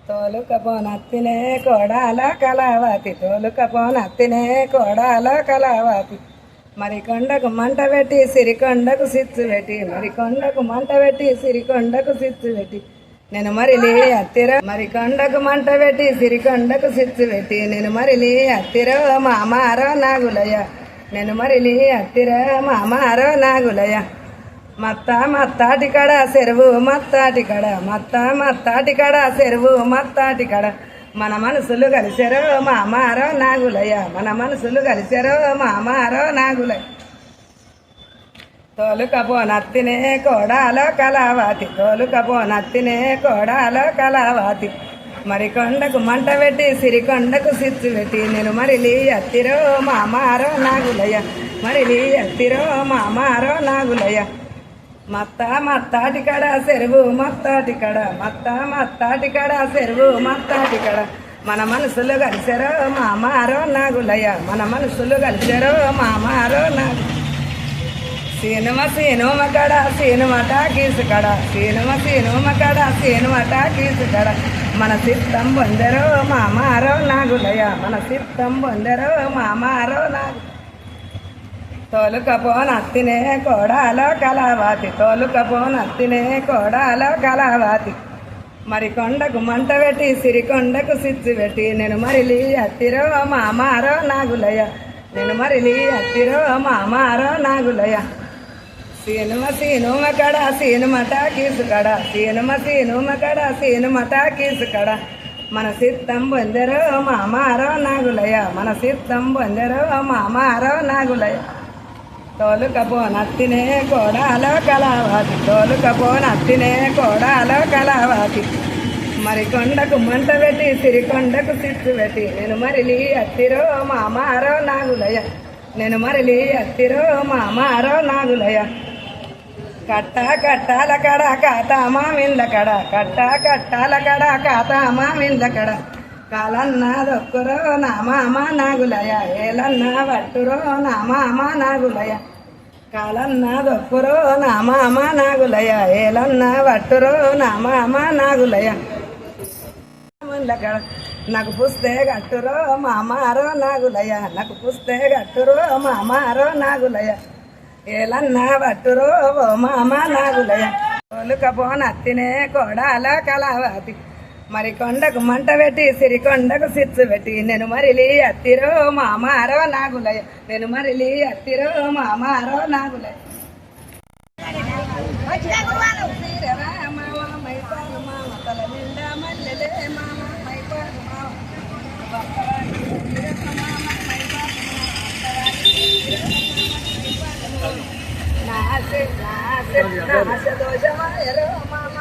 తోలుకపోనత్తినే కోడాల కళావతి, తోలుకపోనత్తినే కోడాల కళావతి. మరి కొండకు మంట పెట్టి సిరికొండకు సిచ్చు పెట్టి, మరి కొండకు మంట పెట్టి సిరికొండకు సిచ్చు పెట్టి, నేను మరిలి అత్తిర. మరి కొండకు మంట పెట్టి సిరికొండకు సిచ్చు పెట్టి, నేను మరిలి అత్తిర మామారో నాగులయ్య, నేను మరిలి అత్తిర మామారో నాగులయ్య. మత్త మత్తాటి కడ చెరువు మత్తాటి కడ, మత్త మత్తాటి కడ చెరువు మత్తాటి కడ, మన మనసులు కలిసారో మామారో నాగులయ్య, మన మనసులు కలిసారో మామారో నాగులయ్య. తోలుకపోనత్తినే కోడాలో కళావతి, తోలుకపోనత్తినే కోడాలో కళావతి. మరి కొండకు మంట పెట్టి సిరికొండకు సిచ్చు పెట్టి, నేను మరిలి అత్తిరో మామారో నాగులయ్య, మరిలి అత్తిరో మామారో నాగులయ్య. మత్త మత్తాటి కడ చెరువు మత్తాటి కడ, మత్త మత్తాటి కడ చెరువు మత్తాటి కడ, మన మనసులు కలిసారో మామారో నాగులయ్య, మన మనసులు కలిసారో మామారో నాగు. సీనుమ సీనుమ కడ సీనుమట గీసు కడ, సీనుమ సీనుమ కడ సీనుమట గీసు కడ, మన సిద్ధం పొందరో మామారో నాగులయ్య, మన సిద్ధం పొందరో మామారో నాగు. తోలుకపోనత్తినే కోడాలో కళావతి, తోలుకపోనత్తినే కోడాలో కళావతి. మరి కొండకు మంట పెట్టి సిరికొండకు సిచ్చు పెట్టి, నేను మరిలి అత్తిరో మామారో నాగులయ్య, నేను మరిలి అత్తిరో మామారో నాగులయ్య. సీనుమ సీనుమ కడ సీనుమట గీసు కడ, సీనుమ సీనుమ కడ సీనుమట గీసు కడ, మన సిద్ధం పొందరో మామారో నాగులయ్య, మన సిద్ధం పొందరో మామారో నాగులయ్య. తోలుకపోనత్తినే కోడాలో కళావతి, తోలుకపోనత్తినే కోడాలో కళావతి. మరి కొండకు మంట పెట్టి సిరికొండకు సిచ్చు పెట్టి, నేను మరిలి అత్తిరో మామారో నాగులయ్య, నేను మరిలి అత్తిరో మామారో నాగులయ్య. కట్ట కట్టాల కడ కాతామా మింద కడ, కట్ట కట్టాల కడ కాతామా మింద కడ, కాలన్న దొక్కురో నా మామ నాగులయ్య, ఏలన్న వట్టురో నా మామ నాగులయ్య, కాలన్న దొక్కురో నా మామ నాగులయ్య, ఏలన్న వట్టురో నా మామ నాగులయ్య. నాకు పుస్తే గట్టురో మామారో నాగులయ్య, నాకు పుస్తే గట్టురో మామారో నాగులయ్య, ఏలన్న వట్టురో ఓ మామ నాగులయ్య. తోలుకపోనత్తినే కోడాలో కళావతి. మరి కొండకు మంట పెట్టి సిరికొండకు సిచ్చు పెట్టి, నేను మరిలి అత్తిరో మామారో నాగులయ్య, నేను మరిలి అత్తిరో మామారో నాగులయ్య. నాశ దోషమాయరో మామ